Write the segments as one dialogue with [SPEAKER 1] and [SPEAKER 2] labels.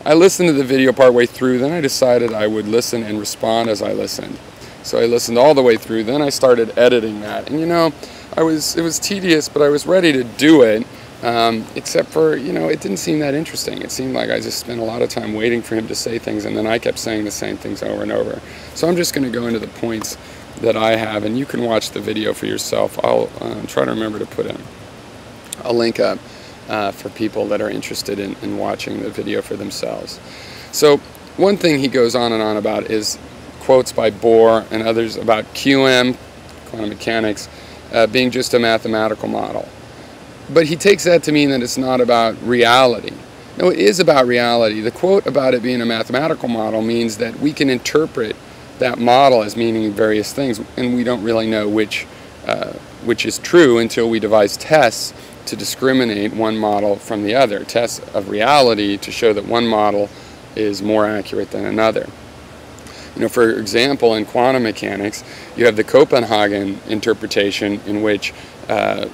[SPEAKER 1] I listened to the video partway through, then I decided I would listen and respond as I listened. So I listened all the way through, then I started editing that. And you know, it was tedious, but I was ready to do it, except for, you know, it didn't seem that interesting. It seemed like I just spent a lot of time waiting for him to say things, and then I kept saying the same things over and over. So I'm just going to go into the points that I have, and you can watch the video for yourself. I'll try to remember to put a link up for people that are interested in watching the video for themselves. So one thing he goes on and on about is quotes by Bohr and others about QM, quantum mechanics, being just a mathematical model. But he takes that to mean that it's not about reality. No, it is about reality. The quote about it being a mathematical model means that we can interpret that model as meaning various things, and we don't really know which is true until we devise tests to discriminate one model from the other, tests of reality to show that one model is more accurate than another. You know, for example, in quantum mechanics, you have the Copenhagen interpretation in which,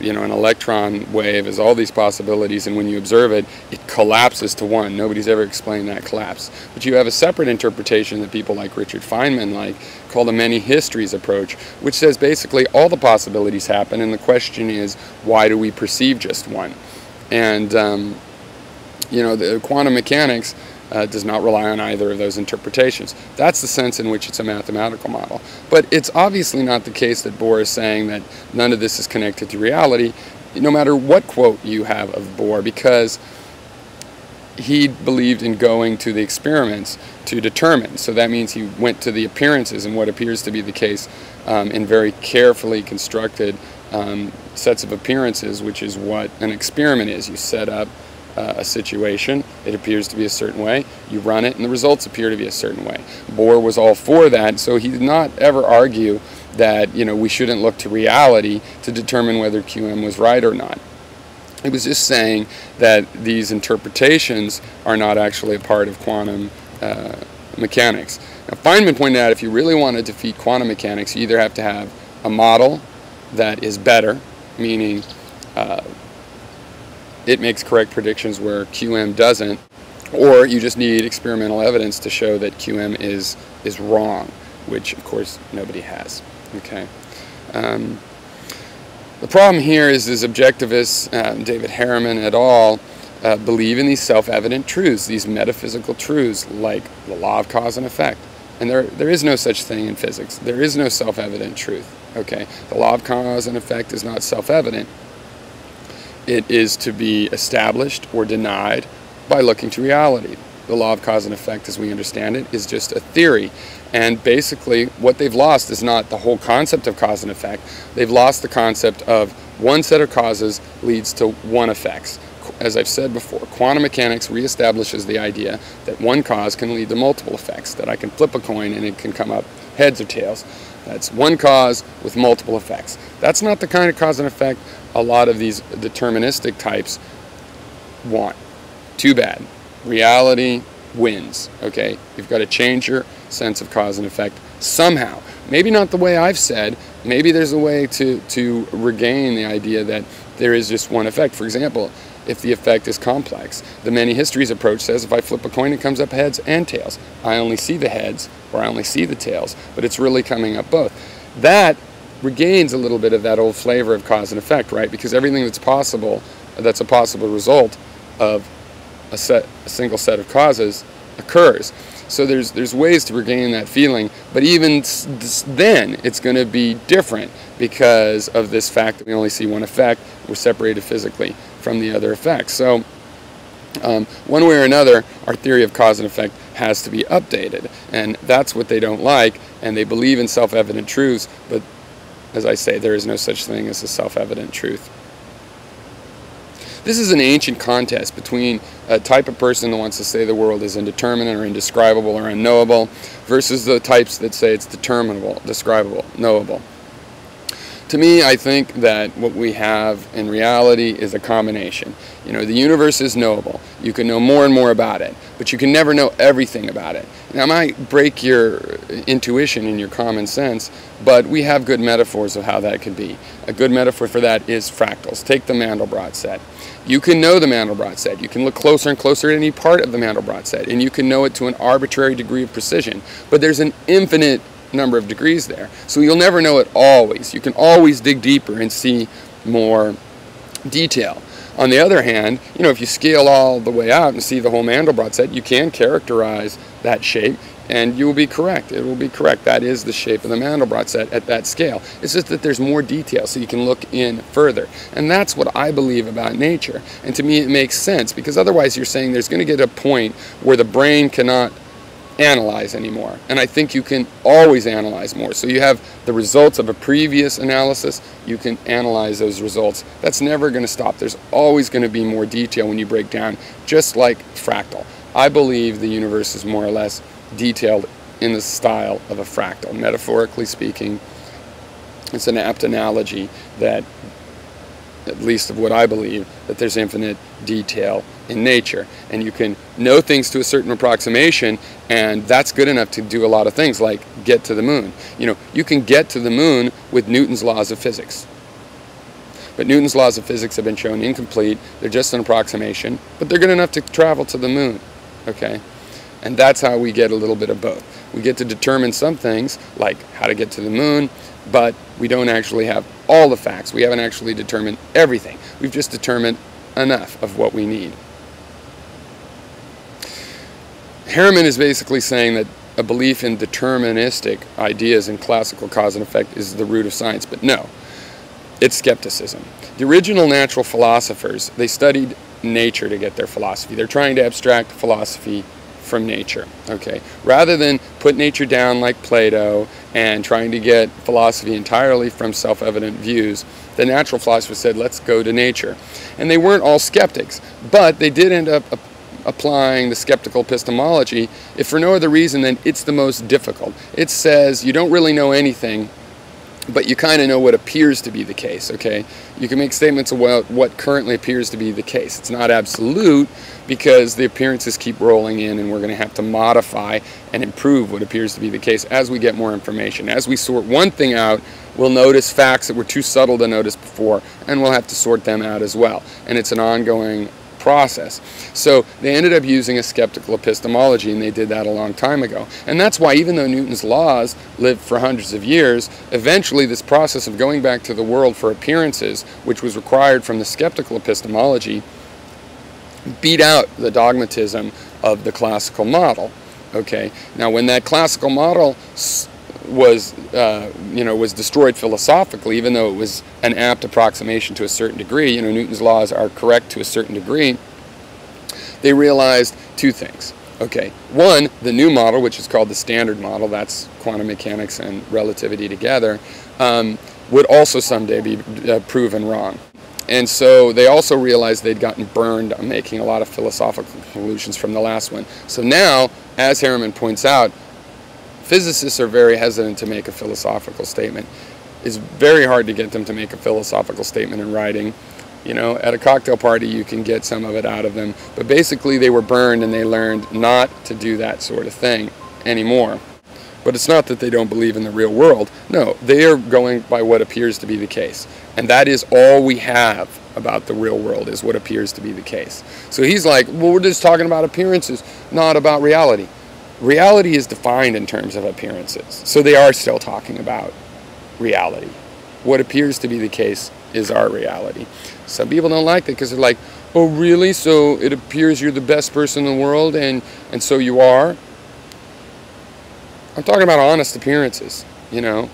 [SPEAKER 1] you know, an electron wave has all these possibilities, and when you observe it, it collapses to one. Nobody's ever explained that collapse. But you have a separate interpretation that people like Richard Feynman called the many histories approach, which says basically all the possibilities happen, and the question is, why do we perceive just one? And, you know, the quantum mechanics does not rely on either of those interpretations. That's the sense in which it's a mathematical model. But it's obviously not the case that Bohr is saying that none of this is connected to reality, no matter what quote you have of Bohr, because he believed in going to the experiments to determine. So that means he went to the appearances and what appears to be the case in very carefully constructed sets of appearances, which is what an experiment is. You set up a situation, it appears to be a certain way, you run it, and the results appear to be a certain way. Bohr was all for that, so he did not ever argue that, you know, we shouldn't look to reality to determine whether QM was right or not. He was just saying that these interpretations are not actually a part of quantum mechanics. Now, Feynman pointed out if you really want to defeat quantum mechanics, you either have to have a model that is better, meaning it makes correct predictions where QM doesn't, or you just need experimental evidence to show that QM is wrong, which of course nobody has. Okay. The problem here is objectivists, David Harriman et al., believe in these self-evident truths, these metaphysical truths like the law of cause and effect. And there is no such thing in physics. There is no self-evident truth. Okay. The law of cause and effect is not self-evident. It is to be established or denied by looking to reality. The law of cause and effect, as we understand it, is just a theory. And basically, what they've lost is not the whole concept of cause and effect. They've lost the concept of one set of causes leads to one effects. As I've said before, quantum mechanics reestablishes the idea that one cause can lead to multiple effects, that I can flip a coin and it can come up heads or tails. That's one cause with multiple effects. That's not the kind of cause and effect a lot of these deterministic types want. Too bad. Reality wins, okay? You've got to change your sense of cause and effect somehow. Maybe not the way I've said. Maybe there's a way to regain the idea that there is just one effect. For example, if the effect is complex, the many histories approach says if I flip a coin, it comes up heads and tails. I only see the heads or I only see the tails, but it's really coming up both. That regains a little bit of that old flavor of cause and effect, right? Because everything that's possible, that's a possible result of a single set of causes occurs. So there's ways to regain that feeling, but even then it's going to be different because of this fact that we only see one effect. We're separated physically from the other effects. So one way or another, our theory of cause and effect has to be updated, and that's what they don't like, and they believe in self-evident truths, but as I say, there is no such thing as a self-evident truth. This is an ancient contest between a type of person that wants to say the world is indeterminate or indescribable or unknowable versus the types that say it's determinable, describable, knowable. To me, I think that what we have in reality is a combination. You know, the universe is knowable. You can know more and more about it, but you can never know everything about it. Now, it might break your intuition and your common sense, but we have good metaphors of how that could be. A good metaphor for that is fractals. Take the Mandelbrot set. You can know the Mandelbrot set. You can look closer and closer at any part of the Mandelbrot set, and you can know it to an arbitrary degree of precision. But there's an infinite number of degrees there. So you'll never know it always. You can always dig deeper and see more detail. On the other hand, you know, if you scale all the way out and see the whole Mandelbrot set, you can characterize that shape, and you will be correct. It will be correct. That is the shape of the Mandelbrot set at that scale. It's just that there's more detail, so you can look in further. And that's what I believe about nature. And to me, it makes sense, because otherwise you're saying there's going to get a point where the brain cannot analyze anymore. And I think you can always analyze more. So you have the results of a previous analysis, you can analyze those results. That's never going to stop. There's always going to be more detail when you break down, just like fractal. I believe the universe is more or less detailed in the style of a fractal. Metaphorically speaking, it's an apt analogy that, at least of what I believe, that there's infinite detail in nature. And you can know things to a certain approximation, and that's good enough to do a lot of things, like get to the moon. You know, you can get to the moon with Newton's laws of physics. But Newton's laws of physics have been shown incomplete. They're just an approximation, but they're good enough to travel to the moon. Okay? And that's how we get a little bit of both. We get to determine some things, like how to get to the moon, but we don't actually have all the facts. We haven't actually determined everything. We've just determined enough of what we need. Harriman is basically saying that a belief in deterministic ideas in classical cause and effect is the root of science, but no, it's skepticism. The original natural philosophers, they studied nature to get their philosophy. They're trying to abstract philosophy from nature, okay? Rather than put nature down like Plato and trying to get philosophy entirely from self-evident views, the natural philosophers said, let's go to nature. And they weren't all skeptics, but they did end up applying the skeptical epistemology, if for no other reason than it's the most difficult. It says you don't really know anything, but you kind of know what appears to be the case, okay? You can make statements about what currently appears to be the case. It's not absolute, because the appearances keep rolling in, and we're going to have to modify and improve what appears to be the case as we get more information. As we sort one thing out, we'll notice facts that were too subtle to notice before, and we'll have to sort them out as well. And it's an ongoing process. So they ended up using a skeptical epistemology, and they did that a long time ago. And that's why, even though Newton's laws lived for hundreds of years, eventually this process of going back to the world for appearances, which was required from the skeptical epistemology, beat out the dogmatism of the classical model. Okay, now when that classical model was destroyed philosophically, even though it was an apt approximation to a certain degree, you know, Newton's laws are correct to a certain degree, they realized two things. Okay, one, the new model, which is called the standard model, that's quantum mechanics and relativity together, would also someday be proven wrong. And so they also realized they'd gotten burned on making a lot of philosophical conclusions from the last one. So now, as Harriman points out, physicists are very hesitant to make a philosophical statement. It's very hard to get them to make a philosophical statement in writing. You know, at a cocktail party you can get some of it out of them, but basically they were burned and they learned not to do that sort of thing anymore. But it's not that they don't believe in the real world. No, they are going by what appears to be the case. And that is all we have about the real world, is what appears to be the case. So he's like, well, we're just talking about appearances, not about reality. Reality is defined in terms of appearances. So they are still talking about reality. What appears to be the case is our reality. Some people don't like that because they're like, oh, really? So it appears you're the best person in the world, and so you are? I'm talking about honest appearances, you know.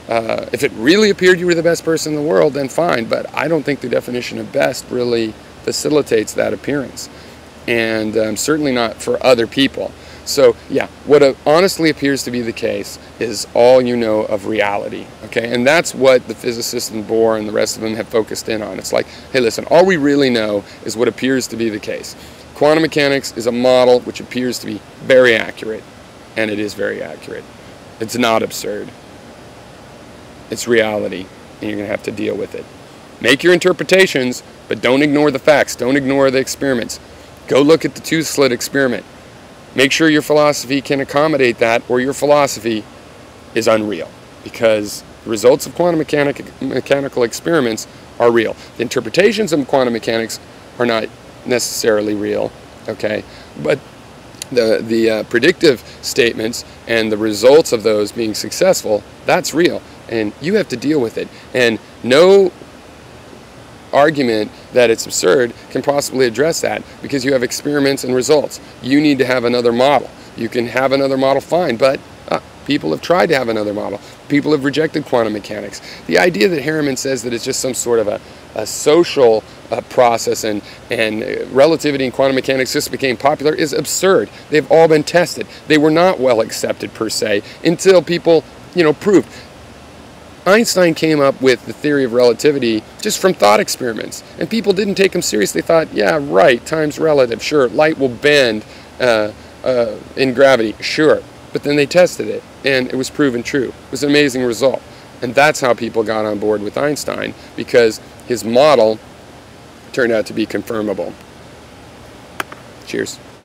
[SPEAKER 1] If it really appeared you were the best person in the world, then fine, but I don't think the definition of best really facilitates that appearance, and certainly not for other people. So yeah, what honestly appears to be the case is all you know of reality, okay? And that's what the physicists and Bohr and the rest of them have focused in on. It's like, hey, listen, all we really know is what appears to be the case. Quantum mechanics is a model which appears to be very accurate, and it is very accurate. It's not absurd. It's reality, and you're going to have to deal with it. Make your interpretations, but don't ignore the facts. Don't ignore the experiments. Go look at the tooth slit experiment. Make sure your philosophy can accommodate that, or your philosophy is unreal, because the results of quantum mechanical experiments are real. The interpretations of quantum mechanics are not necessarily real, okay? But the predictive statements and the results of those being successful, that's real, and you have to deal with it. And no argument that it's absurd can possibly address that, because you have experiments and results. You need to have another model. You can have another model, fine, but people have tried to have another model. People have rejected quantum mechanics. The idea that Harriman says that it's just some sort of a social process and relativity and quantum mechanics just became popular is absurd. They've all been tested. They were not well accepted per se until people, proved. Einstein came up with the theory of relativity just from thought experiments, and people didn't take him seriously. They thought, yeah, right, time's relative, sure, light will bend in gravity, sure. But then they tested it, and it was proven true. It was an amazing result. And that's how people got on board with Einstein, because his model turned out to be confirmable. Cheers.